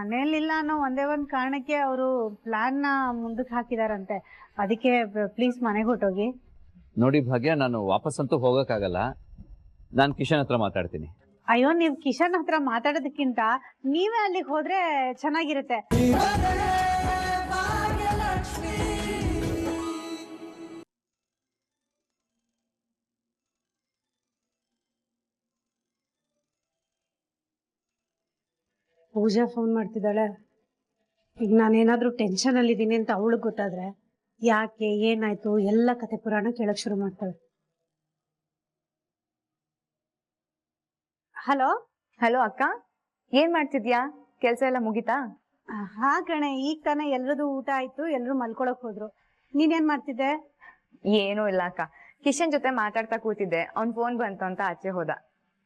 ಮನೇಲಿಲ್ಲ ಅನ್ನೋ ಒಂದೇ ಒಂದು ಕಾರಣಕ್ಕೆ ಅವರು ಪ್ಲಾನ್ ನ ಮುಂದಕ್ಕೆ ಹಾಕಿದಾರಂತೆ. ಅದಕ್ಕೆ ಪ್ಲೀಸ್ ಮನೆಗೆ ಹೊಟ್ಟೋಗಿ. ನೋಡಿ ಭಾಗ್ಯ, ನಾನು ವಾಪಸ್ಸಂತೂ ಹೋಗಕ್ಕಾಗಲ್ಲ. ನಾನು ಕಿಶನ್ ಹತ್ರ ಮಾತಾಡ್ತೀನಿ. ಅಯ್ಯೋ, ನೀವು ಕಿಶನ್ ಹತ್ರ ಮಾತಾಡೋದಕ್ಕಿಂತ ನೀವೇ ಅಲ್ಲಿಗೆ ಹೋದ್ರೆ ಚೆನ್ನಾಗಿರುತ್ತೆ. ಪೂಜಾ ಫೋನ್ ಮಾಡ್ತಿದ್ದಾಳೆ. ಈಗ ನಾನೇನಾದ್ರೂ ಟೆನ್ಷನ್ ಅಲ್ಲಿ ಇದ್ದೀನಿ ಅಂತ ಅವಳಿಗೆ ಗೊತ್ತಾದ್ರೆ ಯಾಕೆ ಏನಾಯ್ತು ಎಲ್ಲ ಕತೆ ಪುರಾಣ ಕೇಳಕ್ ಶುರು ಮಾಡ್ತಾಳೆ. ಹಲೋ ಹಲೋ ಅಕ್ಕ, ಏನ್ ಮಾಡ್ತಿದ್ಯಾ? ಕೆಲ್ಸ ಎಲ್ಲ ಮುಗಿತಾ? ಹಾ ಕಣೆ, ಈಗ ತಾನೇ ಎಲ್ರದು ಊಟ ಆಯ್ತು, ಎಲ್ರು ಮಲ್ಕೊಳಕ್ ಹೋದ್ರು. ನೀನೇನ್ ಮಾಡ್ತಿದ್ದೆ? ಏನೂ ಇಲ್ಲ ಅಕ್ಕ, ಕಿಶನ್ ಜೊತೆ ಮಾತಾಡ್ತಾ ಕೂತಿದ್ದೆ. ಅವ್ನ್ ಫೋನ್ ಬಂತು ಅಂತ ಆಚೆ ಹೋದ.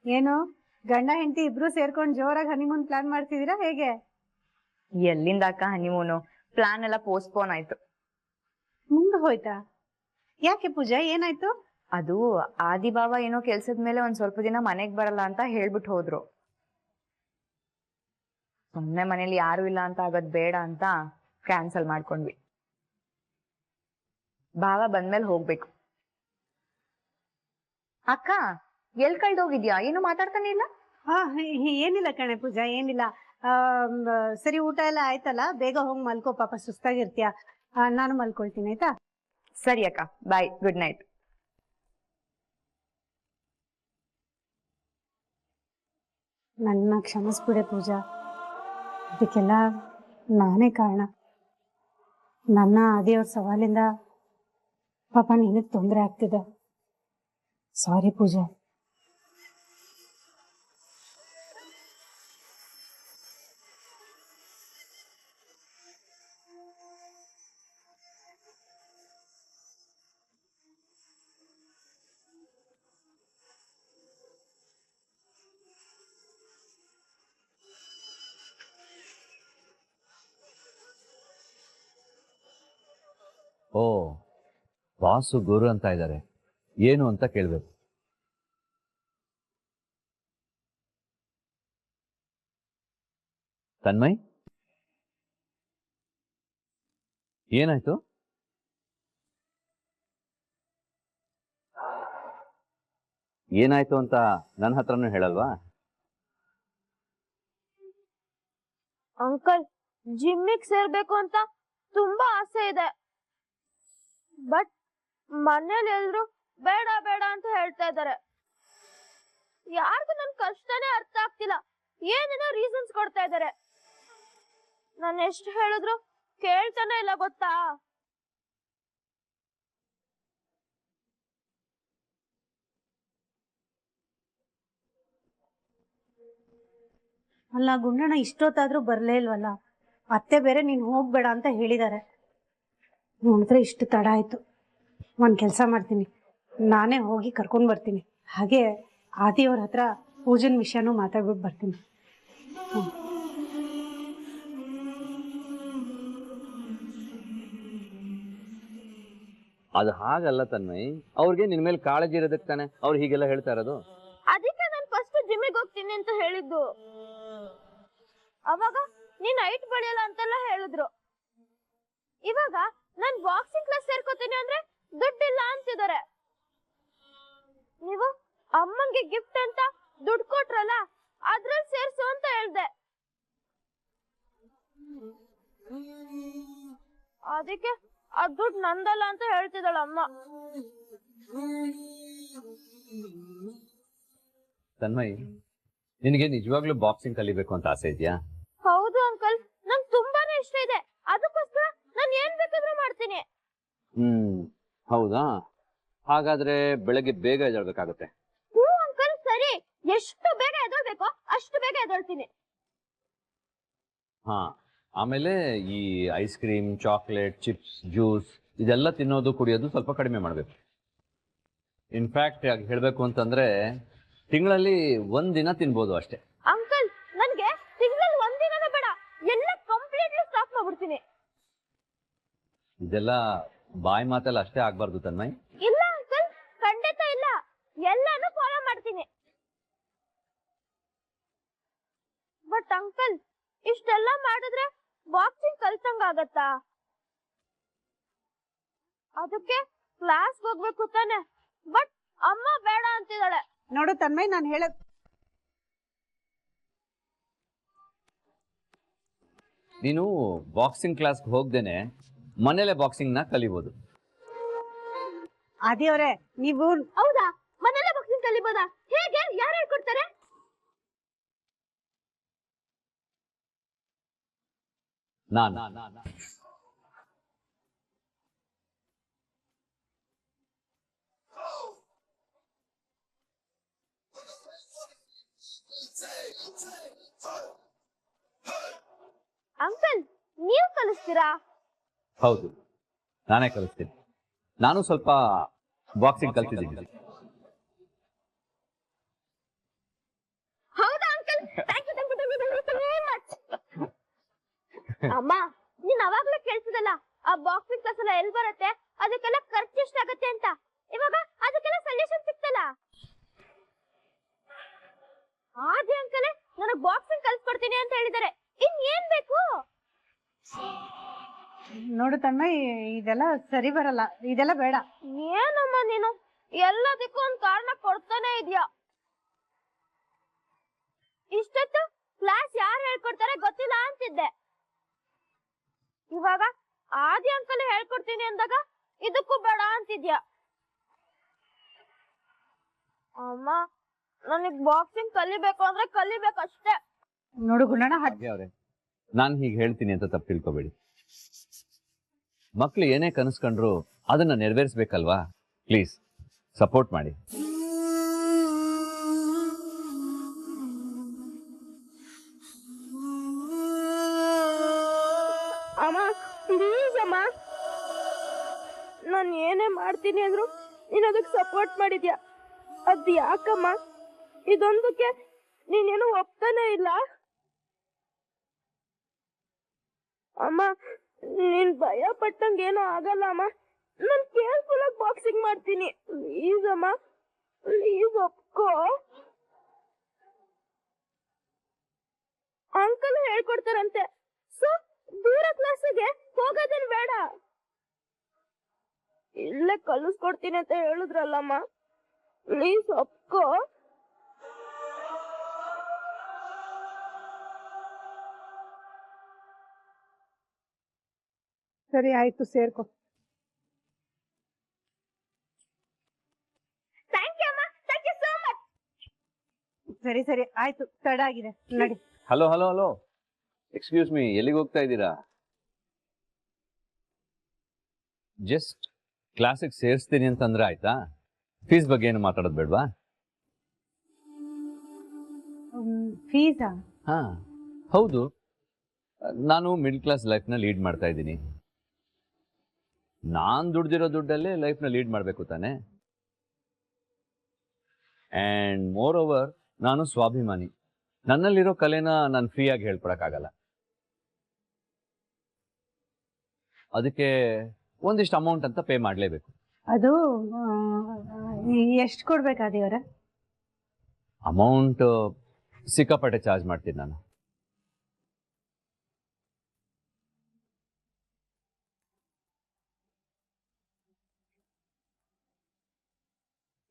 ಏನು ಗಂಡ ಹೆಂಡತಿ ಇಬ್ರು ಸೇರ್ಕೊಂಡು ಜೋರಾಗಿ ಹನಿಮೂನ್ ಪ್ಲಾನ್ ಮಾಡ್ತಿದೀರಾ ಹೇಗೆ? ಎಲ್ಲಿಂದ ಅಕ್ಕ ಹನಿಮೂನು? ಪ್ಲಾನ್ ಎಲ್ಲ ಪೋಸ್ಟ್ಪೋನ್ ಆಯ್ತು. ಮುಂದೆ ಹೋಯ್ತಾ? ಯಾಕೆ ಪೂಜಾ, ಏನಾಯ್ತು? ಅದು ಆದಿಭಾವ ಏನೋ ಕೆಲ್ಸದ ಮೇಲೆ ಒಂದ್ ಸ್ವಲ್ಪ ದಿನ ಮನೆಗ್ ಬರಲ್ಲ ಅಂತ ಹೇಳ್ಬಿಟ್ಟು ಹೋದ್ರು. ಸುಮ್ನೆ ಮನೇಲಿ ಯಾರು ಇಲ್ಲ ಅಂತ ಆಗೋದ್ ಬೇಡ ಅಂತ ಕ್ಯಾನ್ಸಲ್ ಮಾಡ್ಕೊಂಡ್ವಿ. ಭಾವ ಬಂದ್ಮೇಲೆ ಹೋಗ್ಬೇಕು. ಅಕ್ಕ, ಎಲ್ ಕಳ್ದೋಗಿದ್ಯಾ? ಏನು ಮಾತಾಡ್ತಾನೆ ಇಲ್ಲ? ಏನಿಲ್ಲ ಕಣೆ ಪೂಜಾ, ಏನಿಲ್ಲ. ಸರಿ, ಊಟ ಎಲ್ಲ ಆಯ್ತಲ್ಲ, ಬೇಗ ಹೋಗಿ ಮಲ್ಕೋ, ಪಾಪ ಸುಸ್ತಾಗಿರ್ತೀಯ. ನಾನು ಮಲ್ಕೊಳ್ತೀನಿ, ಆಯ್ತಾ? ಸರಿ ಅಕ್ಕ, ಬಾಯ್, ಗುಡ್ ನೈಟ್. ನನ್ನ ಕ್ಷಮಿಸ್ಬಿಡೆ ಪೂಜಾ, ಅದಕ್ಕೆಲ್ಲ ನಾನೇ ಕಾರಣ. ನನ್ನ ಆದಿಯವ್ರ ಸವಾಲಿಂದ ಪಾಪ ನಿನಗೆ ತೊಂದರೆ ಆಗ್ತಿದೆ. ಸಾರಿ ಪೂಜಾ. ಓ, ಬಾಸು ಗುರು ಅಂತ ಇದ್ದಾರೆ, ಏನು ಅಂತ ಕೇಳ್ಬೇಕು. ತನ್ಮಯ್, ಏನಾಯ್ತು? ಏನಾಯ್ತು ಅಂತ ನನ್ನ ಹತ್ರನೂ ಹೇಳಲ್ವಾ? ಅಂಕಲ್, ಜಿಮ್ಮಿಗೆ ಸೇರ್ಬೇಕು ಅಂತ ತುಂಬಾ ಆಸೆ ಇದೆ. ಬಟ್ ಮನೇಲಿ ಎಲ್ರು ಬೇಡ ಬೇಡ ಅಂತ ಹೇಳ್ತಾ ಇದ್ದಾರೆ. ಯಾರಿಗೂ ನನ್ ಕಷ್ಟನೇ ಅರ್ಥ ಆಗ್ತಿಲ್ಲ, ಏನೇನೋ ರೀಸನ್ಸ್ ಕೊಡ್ತಾ ಇದ್ದಾರೆ. ನಾನು ಎಷ್ಟು ಹೇಳಿದ್ರು ಕೇಳ್ತಾನೆ ಇಲ್ಲ, ಗೊತ್ತಾ? ಅಲ್ಲ ಗುಂಡಣ್ಣ, ಇಷ್ಟೊತ್ತಾದ್ರೂ ಬರ್ಲೇ ಇಲ್ವಲ್ಲ? ಅತ್ತೆ ಬೇರೆ ನೀನ್ ಹೋಗ್ಬೇಡ ಅಂತ ಹೇಳಿದ್ದಾರೆ. ನೋಡಿದ್ರೆ ಇಷ್ಟು ತಡ ಆಯ್ತು. ಒಂದ್ ಕೆಲಸ ಮಾಡ್ತೀನಿ, ನಾನೇ ಹೋಗಿ ಕರ್ಕೊಂಡ್ ಬರ್ತೀನಿ. ಹಾಗೆ ಆದಿಯವ್ರ ಹತ್ರ ಪೂಜನ್ ವಿಷಯನೂ ಮಾತಾಡ್ಬಿಟ್ಟು ಬರ್ತೀನಿ. ಅದು ಹಾಗಲ್ಲ ತನ್ಮಯ್, ಅವ್ರಿಗೆ ನಿನ್ ಮೇಲೆ ಕಾಳಜಿ ಇರೋದಕ್ಕೆ ತಾನೆ ಅವ್ರು ಹೀಗೆಲ್ಲ ಹೇಳ್ತಾ ಇರೋದು. ಅದಕ್ಕೆ ನಾನು ಫಸ್ಟ್ ಜಿಮ್ಮಿಗೆ ಹೋಗ್ತೀನಿ ಅಂತ ಹೇಳಿದ್ದು. ಅವಾಗ ನೀನ್ ಹೈಟ್ ಬೆಳೆಯಲ್ಲ ಅಂತೆಲ್ಲ ಹೇಳಿದ್ರು. ಇವಾಗ ನಾನ್ ಬಾಕ್ಸಿಂಗ್ ಕ್ಲಾಸ್ ಸೇರ್ಕೋತೀನಿ ಅಂದ್ರೆ ದುಡ್ಡಿಲ್ಲ ಅಂತಿದ್ದಾರೆ. ನೀವು ಅಮ್ಮಂಗೆ ಗಿಫ್ಟ್ ಅಂತ ದುಡ್ಡು ಕೊಟ್ರಲ್ಲ, ಅದ್ರಲ್ಲಿ ಸೇರ್ಸು ಅಂತ ಹೇಳ್ದೆ. ಅದಕ್ಕೆ ಆ ದುಡ್ಡು ನಂದಲ್ಲ ಅಂತ ಹೇಳ್ತಿದ್ದಾಳ ಅಮ್ಮ. ತನ್ಮಯ್, ನಿನಗೆ ನಿಜವಾಗ್ಲೂ ಬಾಕ್ಸಿಂಗ್ ಕಲಿಬೇಕು ಅಂತ ಆಸೆ ಇದೆಯಾ? ಹೌದು ಅಂಕಲ್, ನಂಗೆ ತುಂಬಾನೇ ಇಷ್ಟ ಇದೆ. ಅದಕ್ಕೋಸ್ಕರ ನಾನು ಏನ್ ಬೇಕಾದ್ರೂ ಮಾಡ್ತೀನಿ. ಹೌದಾ? ಹಾಗಾದ್ರೆ ಬೆಳಗ್ಗೆ ಬೇಗ ಎದ್ದೇಳ್ಬೇಕಾಗತ್ತೆ. ಹ್ಞೂ ಅಂಕಲ್, ಸರಿ. ಎಷ್ಟು ಬೇಗ ಎದ್ದೇಳ್ಬೇಕೋ ಅಷ್ಟು ಬೇಗ ಎದ್ದೇಳ್ತೀನಿ. ಹಾ, ಆಮೇಲೆ ಈ ice cream, chocolate, chips, juice ಇದೆಲ್ಲ ತಿನ್ನೋದು ಕುಡಿಯೋದು ಸ್ವಲ್ಪ ಕಡಿಮೆ ಮಾಡಬೇಕು. ಇನ್ಫ್ಯಾಕ್ಟ್ ಹೇಳಬೇಕು ಅಂತಂದ್ರೆ ತಿಂಗಳಲ್ಲಿ ಒಂದಿನ ತಿನ್ಬೋದು ಅಷ್ಟೇ. ಅಂಕಲ್, ನನ್ಗೆ ತಿಂಗಳಲ್ಲಿ ಒಂದಿನನೇ ಬೇಡ, ಎಲ್ಲ ಕಂಪ್ಲೀಟ್ಲಿ ಸ್ಟಾಪ್ ಮಾಡ್ಬಿಡ್ತೀನಿ. ಇದೆಲ್ಲ ಬಾಯಿ ಮಾತಲ್ಲ ಅಷ್ಟೇ ಆಗ್ಬಾರ್ದು ತನ್ಮಯ್. ಇಲ್ಲ ಅಂಕಲ್, ಖಂಡಿತ ಇಲ್ಲ, ಎಲ್ಲಾನು ಫಾಲೋ ಮಾಡ್ತೀನಿ. ಬಟ್ ಅಂಕಲ್, ಇಷ್ಟೆಲ್ಲ ಬಾಕ್ಸಿಂಗ್ ಕಲ್ತಂಗಾಗತ್ತಾ? ಅದಕ್ಕೆ ಕ್ಲಾಸ್ ಹೋಗ್ಬೇಕು ತಾನೆ, ಬಟ್ ಅಮ್ಮ ಬೇಡ ಅಂತಿದ್ದಾಳೆ. ನೋಡು ತನ್ಮಯ್, ನಾನು ಹೇಳ ನೀನು ಬಾಕ್ಸಿಂಗ್ ಕ್ಲಾಸ್ಗೆ ಹೋಗ್ದೇನೆ ಮನೇಲೆ ಬಾಕ್ಸಿಂಗ್ನ ಕಲಿಬೋದು. ಆದಿಯವರೇ, ನೀವು ಹೌದಾ? ಮನೆಯಲ್ಲೇ ಬಾಕ್ಸಿಂಗ್ ಕಲಿಬೋದಾ? ಹೇಗೆ? ಯಾರು ಹೇಳ್ಕೊಡ್ತಾರೆ? ನಾನು ಅಂಕಲ್, ನೀವು ಕಲಿಸ್ತೀರಾ? ಹೌದು, ನಾನೇ ಕಲಿಸ್ತೀನಿ. ನಾನು ಸ್ವಲ್ಪ ಬಾಕ್ಸಿಂಗ್ ಕಲ್ತಿದ್ದೀನಿ. ಹೌದಾ uncle? Thank you so much. ಅಮ್ಮ, ನೀನ್ ಅವಾಗ್ಲೇ ಕೇಳ್ತಿದಲ್ಲ ಆ ಬಾಕ್ಸಿಂಗ್ ಕ್ಲಾಸ್ ಎಲ್ಲ ಎಲ್ಲಿ ಬರುತ್ತೆ, ಅದಕ್ಕೆಲ್ಲ ಖರ್ಚು ಎಷ್ಟಾಗತ್ತೆ ಅಂತ. ಇವಾಗ ಅದಕ್ಕೆಲ್ಲ ಸೊಲ್ಯೂಷನ್ ಸಿಕ್ತಲ್ಲ. ಆದಿ ಅಂಕಲ್ ನನಗ್ ಬಾಕ್ಸಿಂಗ್ ಕಲ್ಸ್ಕೊಡ್ತೀನಿ ಅಂತ ಹೇಳಿದಾರೆ. ಇನ್ ಏನ್ ಬೇಕು? ನೋಡು ತನ್ಮಯ್, ಇದೆಲ್ಲ ಸರಿ ಬರಲ್ಲ, ಇದೆಲ್ಲ ಬೇಡ. ಏನಮ್ಮ ನೀನು ಎಲ್ಲದಕ್ಕೂ ಒಂದ್ ಕಾರಣ ಕೊಡ್ತಾನೆ ಇದ್ಯಾ. ಇಷ್ಟೊತ್ತು ಕ್ಲಾಸ್ ಯಾರು ಹೇಳ್ಕೊಡ್ತಾರೆ ಗೊತ್ತಿಲ್ಲ ಅಂತಿದ್ದೆ. ಇವಾಗ ಆದಿ ಅಂಕಲ್ ಹೇಳ್ಕೊಡ್ತೀನಿ ಅಂದಾಗ ಇದಕ್ಕೂ ಬೇಡ ಅಂತಿದ್ಯಾ. ಅಮ್ಮ, ನನಗ್ ಬಾಕ್ಸಿಂಗ್ ಕಲಿಬೇಕು ಅಂದ್ರೆ ಕಲಿಬೇಕಷ್ಟೇ. ನೋಡು ಗುಣಣ್ಣ, ಹಾಗೆ ಅವ್ರೆ, ನಾನು ಹೀಗೆ ಹೇಳ್ತೀನಿ ಅಂತ ತಪ್ಪು ತಿಳ್ಕೊಬೇಡಿ. ಮಕ್ಳು ಏನೇ ಕನಸ್ಕೊಂಡ್ರು ಅದನ್ನ ನೆರವೇರಿಸ್ಬೇಕಲ್ವಾ? ಪ್ಲೀಸ್ ಸಪೋರ್ಟ್ ಮಾಡಿ. ಅಮ್ಮ ಪ್ಲೀಸ್ ಅಮ್ಮ, ನಾನು ಏನೇ ಮಾಡ್ತೀನಿ ಅಂದ್ರು ನೀನ್ ಅದಕ್ಕೆ ಸಪೋರ್ಟ್ ಮಾಡಿದ್ಯಾ. ಅದ್ ಯಾಕಮ್ಮ? ಇದೊಂದಕ್ಕೆ ನೀನೇನು ಒಪ್ತಾನೆ ಇಲ್ಲ. ಅಮ್ಮ, ನೀನ್ ಭಯ ಪಟ್ಟಂಗ ಏನೋ ಆಗಲ್ಲ ಅಮ್ಮ. ನಾನ್ ಕೇರ್ಫುಲ್ ಆಗಿ ಬಾಕ್ಸಿಂಗ್ ಮಾಡ್ತೀನಿ. ಪ್ಲೀಸ್ ಅಮ್ಮ, ಪ್ಲೀಸ್ ಒಪ್ಕೋ. ಅಂಕಲ್ ಹೇಳ್ಕೊಡ್ತಾರಂತೆ, ಸೊ ದೂರ ಕ್ಲಾಸಿಗೆ ಹೋಗೋದೇನ್ ಬೇಡ, ಇಲ್ಲೇ ಕಲಿಸ್ಕೊಡ್ತೀನಿ ಅಂತ ಹೇಳಿದ್ರಲ್ಲಮ್ಮ. ಪ್ಲೀಸ್ ಒಪ್ಕೋ. ಸರಿ ಆಯ್ತು, ಸೇರ್ಕೊ. ಥ್ಯಾಂಕ್ ಯು ಅಮ್ಮ, ಥ್ಯಾಂಕ್ ಯು ಸೋ ಮಚ್. ಸರಿ ಸರಿ ಆಯ್ತು, ತಡ ಆಗಿದೆ, ನಡಿ. Hello hello hello, excuse me, ಎಲ್ಲಿಗೆ ಹೋಗ್ತಾ ಇದ್ದೀರಾ? ಜಸ್ಟ್ ಕ್ಲಾಸಿಗೆ ಸೇರಿಸ್ತೀನಿ ಅಂತಂದ್ರೆ ಆಯ್ತಾ? ಫೀಸ್ ಬಗ್ಗೆ ಏನು ಮಾತಾಡೋದು ಬೇಡವಾ? ಫೀಸಾ? ಹಾ ಹೌದು, ನಾನು ಮಿಡ್ಲ್ ಕ್ಲಾಸ್ ಲೈಫ್ನ ಲೀಡ್ ಮಾಡ್ತಾ ಇದ್ದೀನಿ. ನಾನು ದುಡ್ದಿರೋ ದುಡ್ಡಲ್ಲೇ ಲೈಫ್ನ ಲೀಡ್ ಮಾಡಬೇಕು ತಾನೆ. ಆ್ಯಂಡ್ ಮೋರ್ ಓವರ್, ನಾನು ಸ್ವಾಭಿಮಾನಿ. ನನ್ನಲ್ಲಿರೋ ಕಲೆನ ನಾನು ಫ್ರೀಯಾಗಿ ಹೇಳ್ಕೊಡಕ್ಕಾಗಲ್ಲ. ಅದಕ್ಕೆ ಒಂದಿಷ್ಟು ಅಮೌಂಟ್ ಅಂತ ಪೇ ಮಾಡಲೇಬೇಕು. ಅದು ಎಷ್ಟು ಕೊಡ್ಬೇಕಾದಿವರ? ಅಮೌಂಟ್ ಸಿಕ್ಕಾಪಟ್ಟೆ ಚಾರ್ಜ್ ಮಾಡ್ತೀನಿ ನಾನು.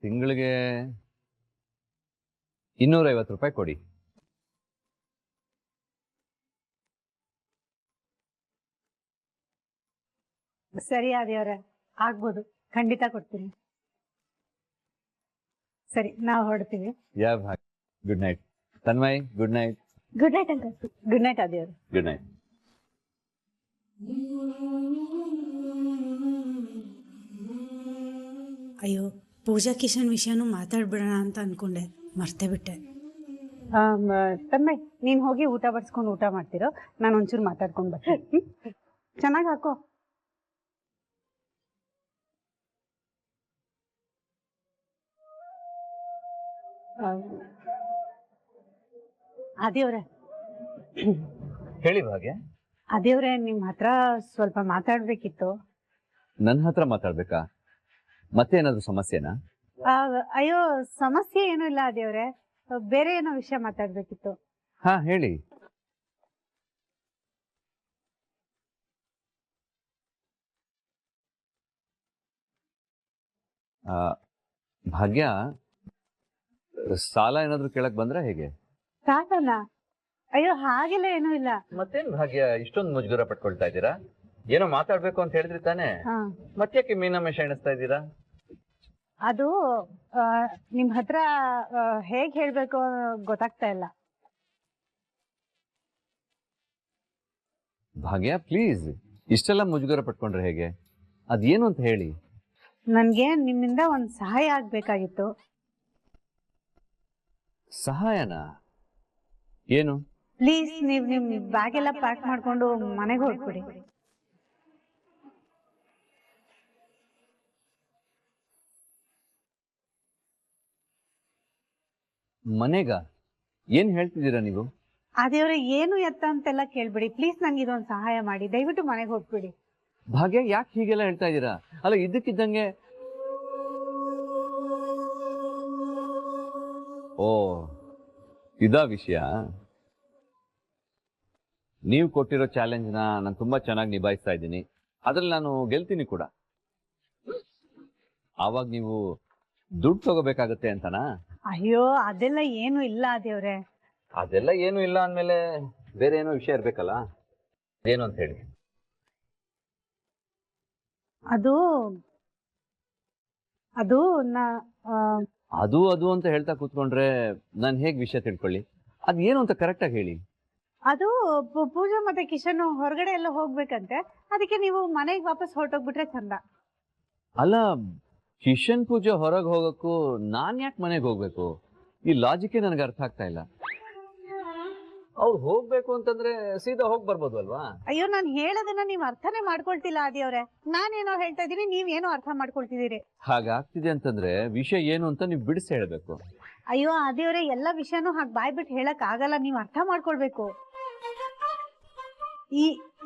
ತಿಂಗಳಿಗೆ 250 ರೂಪಾಯಿ ಕೊಡಿ. ಸರಿ ಆದಿಯವರ, ಆಗ್ಬೋದು, ಖಂಡಿತ ಕೊಡ್ತೀನಿ. ಸರಿ, ನಾವು ಹೊರಡ್ತೀವಿ. Good night Tanmay. Good night. Good night uncle. Good night ಆದಿಯವರು. Good night. ಅಯ್ಯೋ, ಪೂಜಾ ಕಿಶನ್ ವಿಷಯನೂ ಮಾತಾಡ್ಬಿಡೋಣ ಅಂತ ಅನ್ಕೊಂಡೆ, ಮರ್ತೇ ಬಿಟ್ಟೆ. ತನ್ಮಯ್, ನೀನು ಹೋಗಿ ಊಟ ಬಡಿಸ್ಕೊಂಡು ಊಟ ಮಾಡ್ತಿರೋ, ನಾನು ಒಂಚೂರು ಮಾತಾಡ್ಕೊಂಡು ಬರ್ತೀನಿ. ಚೆನ್ನಾಗಿ ಹಾಕೋ. ಆದಿಯವರೇ, ಹೇಳಿ ಭಾಗ್ಯ. ಆದಿಯವರೇ, ನಿಮ್ಮ ಹತ್ರ ಸ್ವಲ್ಪ ಮಾತಾಡ್ಬೇಕಿತ್ತು. ನನ್ನ ಹತ್ರ ಮಾತಾಡ್ಬೇಕಾ? ಮತ್ತೇನಾದ್ರು ಸಮಸ್ಯೆನಾ? ಅಯ್ಯೋ, ಸಮಸ್ಯೆ ಏನೂ ಇಲ್ಲ ಆದಿಯವರೇ, ಬೇರೆ ಏನೋ ವಿಷಯ ಮಾತಾಡ್ಬೇಕಿತ್ತು. ಹಾ ಹೇಳಿ. ಭಾಗ್ಯ, ಸಾಲ ಏನಾದ್ರು ಕೇಳಕ್ ಬಂದ್ರೆ ಹೇಗೆ? ಸಾಕಲ್ಲ. ಅಯ್ಯೋ ಹಾಗೆಲ್ಲ ಏನೂ ಇಲ್ಲ. ಮತ್ತೇನ್ ಭಾಗ್ಯ ಇಷ್ಟೊಂದು ಮುಜುಗರ ಪಟ್ಕೊಳ್ತಾ ಇದ್ದೀರಾ? ಏನೋ ಮಾತಾಡ್ಬೇಕು ಅಂತ ಹೇಳಿದ್ರಿ ತಾನೇ, ಹಾ, ಮತ್ತ್ಯಾಕೆ ಮೀನಮೇಷ ಎಣಿಸ್ತಾ ಇದ್ದೀರಾ? ಅದು ನಿಮ್ ಹತ್ರ ಹೇಗ್ ಹೇಳ್ಬೇಕು ಗೊತ್ತಾಗ್ತಾ ಇಲ್ಲ. ಭಾಗ್ಯ ಪ್ಲೀಸ್, ಇಷ್ಟೆಲ್ಲ ಮುಜುಗರ ಪಟ್ಕೊಂಡ್ರೆ ಹೇಗೆ? ಅದೇನು ಅಂತ ಹೇಳಿ. ನನ್ಗೆ ನಿಮ್ಮಿಂದ ಒಂದ್ ಸಹಾಯ ಆಗ್ಬೇಕಾಗಿತ್ತು. ಸಹಾಯನಾ? ಏನು? ಪ್ಲೀಸ್ ನೀವ್ ನಿಮ್ ಬ್ಯಾಗ್ ಎಲ್ಲ ಪ್ಯಾಕ್ ಮಾಡ್ಕೊಂಡು ಮನೆಗೆ ಹೊರಟ್ಬಿಡಿ. ಮನೆಗ? ಏನ್ ಹೇಳ್ತಿದ್ದೀರಾ ನೀವು? ಅದೇವ್ರೆ ಏನು ಎತ್ತ ಅಂತೆಲ್ಲ ಕೇಳ್ಬಿಡಿ. ಪ್ಲೀಸ್ ನನ್ಗೆ ಇದೊಂದು ಸಹಾಯ ಮಾಡಿ, ದಯವಿಟ್ಟು ಮನೆಗೆ ಹೋಗ್ಬಿಡಿ. ಭಾಗ್ಯ ಯಾಕೆ ಹೀಗೆಲ್ಲ ಹೇಳ್ತಾ ಇದ್ದೀರಾ? ಅಲ್ಲ ಇದ್ದಕ್ಕಿದ್ದಂಗೆ. ಓ, ಇದಾ ವಿಷಯ? ನೀವು ಕೊಟ್ಟಿರೋ ಚಾಲೆಂಜ್ನ ನಾನು ತುಂಬಾ ಚೆನ್ನಾಗಿ ನಿಭಾಯಿಸ್ತಾ ಇದ್ದೀನಿ. ಅದ್ರಲ್ಲಿ ನಾನು ಗೆಲ್ತೀನಿ ಕೂಡ. ಆವಾಗ ನೀವು ದುಡ್ಡು ತಗೋಬೇಕಾಗತ್ತೆ ಅಂತನಾ? ಅಯ್ಯೋ ಅದೆಲ್ಲ ಏನು ಇಲ್ಲ ದೇವ್ರೆ. ಅದೆಲ್ಲ ಏನು ಇಲ್ಲ ಅಂದ್ಮೇಲೆ ಬೇರೆ ಏನೋ ವಿಷಯ ಇರ್ಬೇಕಲ್ಲ, ಏನು ಅಂತ ಹೇಳಿ. ಅದು ಅದು ಅದು ಅದು ಅಂತ ಹೇಳ್ತಾ ಕೂತ್ಕೊಂಡ್ರೆ ನಾನು ಹೇಗೆ ವಿಷಯ ತಿಳ್ಕೊಳ್ಳಿ? ಅದ್ ಏನು ಅಂತ ಕರೆಕ್ಟಾಗಿ ಹೇಳಿ. ಅದು ಪೂಜಾ ಮತ್ತೆ ಕಿಶನ್ ಹೊರಗಡೆ ಎಲ್ಲ ಹೋಗ್ಬೇಕಂತೆ, ಅದಕ್ಕೆ ನೀವು ಮನೆಗೆ ವಾಪಸ್ ಹೊರಟೋಗ್ಬಿಟ್ರೆ ಚಂದ. ಅಲ್ಲ, ಕಿಶನ್ ಪೂಜೆ ಹೊರಗೆ ಹೋಗಕ್ಕೂ ನಾನ್ ಯಾಕೆ ಮನೆಗೆ ಹೋಗ್ಬೇಕು? ಈ ಲಾಜಿಕೇ ನನಗೆ ಅರ್ಥ ಆಗ್ತಾ ಇಲ್ಲ. ಅವ್ರು ಹೋಗ್ಬೇಕು ಅಂತಂದ್ರೆ ಸೀದಾ ಹೋಗಿ ಬರ್ಬೋದು ಅಲ್ವಾ? ಅಯ್ಯೋ ನಾನು ಹೇಳೋದನ್ನ ನೀವ್ ಅರ್ಥನೇ ಮಾಡ್ಕೊಳ್ತಿಲ್ಲ ಆದಿಯವ್ರೆ. ನಾನೇನೋ ಹೇಳ್ತಾ ಇದೀನಿ, ನೀವೇನೋ ಅರ್ಥ ಮಾಡ್ಕೊಳ್ತಿದ್ದೀರಿ. ಹಾಗಾಗ್ತಿದೆ ಅಂತಂದ್ರೆ ವಿಷಯ ಏನು ಅಂತ ನೀವು ಬಿಡಿಸಿ ಹೇಳ್ಬೇಕು. ಅಯ್ಯೋ ಆದಿಯವ್ರೆ, ಎಲ್ಲ ವಿಷಯನೂ ಹಾಗೆ ಬಾಯ್ಬಿಟ್ಟು ಹೇಳಕ್ ಆಗಲ್ಲ, ನೀವ್ ಅರ್ಥ ಮಾಡ್ಕೊಳ್ಬೇಕು.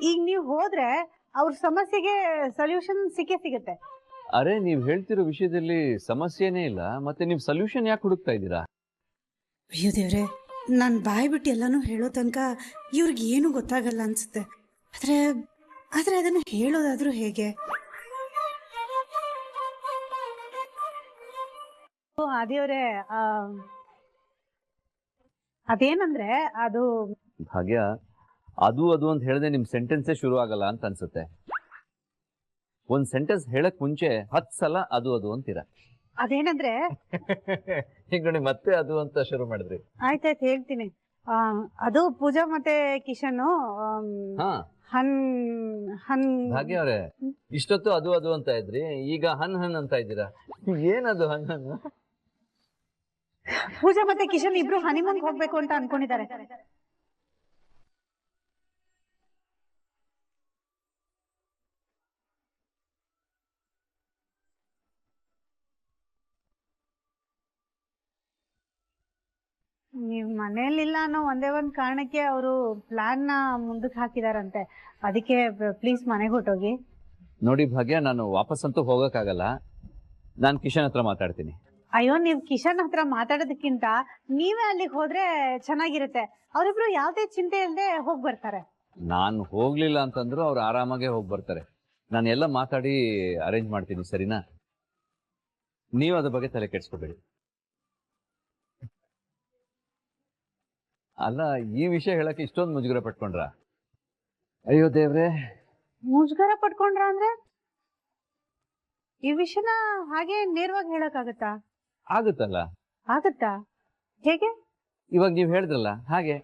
ಈಗ ನೀವ್ ಹೋದ್ರೆ ಅವ್ರ ಸಮಸ್ಯೆಗೆ ಸೊಲ್ಯೂಷನ್ ಸಿಕ್ಕೇ ಸಿಗುತ್ತೆ. ಅರೆ, ನೀವು ಹೇಳ್ತಿರೋ ವಿಷಯದಲ್ಲಿ ಸಮಸ್ಯೆನೇ ಇಲ್ಲ, ಮತ್ತೆ ನೀವು ಸೊಲ್ಯೂಷನ್ ಯಾಕೆ ಹುಡುಕ್ತಾ ಇದ್ದೀರಾ? ಅಯ್ಯೋ ದೇವ್ರೆ, ನಾನು ಬಾಯ್ ಬಿಟ್ಟು ಎಲ್ಲನೂ ಹೇಳೋ ತನಕ ಇವ್ರಿಗೆ ಏನು ಗೊತ್ತಾಗಲ್ಲ ಅನ್ಸುತ್ತೆ. ಆದ್ರೆ ಅದನ್ನು ಹೇಳೋದಾದ್ರೂ ಹೇಗೆ? ಆದಿಯವ್ರೆ, ಅದೇನಂದ್ರೆ ಅದು ಭಾಗ್ಯ, ಅದು ಅದು ಅಂತ ಹೇಳಿದ್ರೆ ನಿಮ್ ಸೆಂಟೆನ್ಸೇ ಶುರು ಆಗಲ್ಲ ಅಂತ ಅನ್ಸುತ್ತೆ. ಒಂದ್ ಸೆಂಟೆನ್ಸ್ ಹೇಳಕ್ ಮುಂಚೆ 10 ಸಲ ಅದು ಅದು ಅಂತೀರಾ. ಅದೇನಂದ್ರೆ ಈಗ ನೋಡಿ ಮತ್ತೆ ಅದು ಅಂತ ಶುರು ಮಾಡಿದ್ರಿ. ಆಯ್ತಾಯ್ತು ಹೇಳ್ತೀನಿ. ಅದು ಪೂಜಾ ಮತ್ತೆ ಕಿಶನ್ ಹಾ, ಹನ್ ಹನ್ ಭಾಗ್ಯ ಅವ್ರೆ, ಇಷ್ಟೊತ್ತು ಅದು ಅದು ಅಂತ ಇದ್ರಿ, ಈಗ ಹನ್ ಹನ್ ಅಂತ ಇದ್ದೀರಾ. ಏನದು ಹನ್ ಹನ್? ಪೂಜಾ ಮತ್ತೆ ಕಿಶನ್ ಇಬ್ರು ಹನಿಮೂನ್ಗೆ ಹೋಗ್ಬೇಕು ಅಂತ ಅನ್ಕೊಂಡಿದ್ದಾರೆ. ನೀವ್ ಮನೇಲಿಲ್ಲ ಅನ್ನೋ ಒಂದೇ ಒಂದ್ ಕಾರಣಕ್ಕೆ ಅವರು ಪ್ಲಾನ್ ನ ಮುಂದಕ್ಕೆ ಹಾಕಿದಾರಂತೆ. ಅದಕ್ಕೆ ಪ್ಲೀಸ್ ಮನೆಗೆ ಹೊಟ್ಟೋಗಿ. ನೋಡಿ ಭಾಗ್ಯ, ನಾನು ವಾಪಸ್ಸಂತೂ ಹೋಗಕ್ಕಾಗಲ್ಲ. ನಾನು ಕಿಶನ್ ಹತ್ರ ಮಾತಾಡ್ತೀನಿ. ಅಯ್ಯೋ, ನೀವ್ ಕಿಶನ್ ಹತ್ರ ಮಾತಾಡೋದಕ್ಕಿಂತ ನೀವೇ ಅಲ್ಲಿಗೆ ಹೋದ್ರೆ ಚೆನ್ನಾಗಿರುತ್ತೆ. ಅವರಿಬ್ರು ಯಾವ್ದೇ ಚಿಂತೆ ಇಲ್ಲದೆ ಹೋಗ್ ಬರ್ತಾರೆ. ನಾನು ಹೋಗ್ಲಿಲ್ಲ ಅಂತಂದ್ರು ಅವ್ರು ಆರಾಮಾಗೆ ಹೋಗಿ ಬರ್ತಾರೆ. ನಾನು ಎಲ್ಲ ಮಾತಾಡಿ ಅರೇಂಜ್ ಮಾಡ್ತೀನಿ, ಸರಿನಾ? ನೀವು ಅದ್ರ ಬಗ್ಗೆ ತಲೆ ಕೆಡ್ಸ್ಕೋಬೇಡಿ. ಅಲ್ಲ, ಈ ವಿಷಯ ಹೇಳಕ್ಕೆ ಇಷ್ಟೊಂದು ಮುಜುಗರ ಪಟ್ಕೊಂಡ್ರ? ಅಯ್ಯೋ ದೇವ್ರೆ. ಮುಜುಗರ ಪಟ್ಕೊಂಡ್ರ ಅಂದ್ರೆ ಈ ವಿಷಯನ ಹಾಗೆ ನೇರವಾಗಿ ಹೇಳಕ್ಕಾಗತ್ತಾ? ಆಗುತ್ತಲ್ಲ. ಆಗತ್ತಾ? ಹೇಗೆ? ಇವಾಗ ನೀವು ಹೇಳಿದ್ರಲ್ಲ ಹಾಗೆ.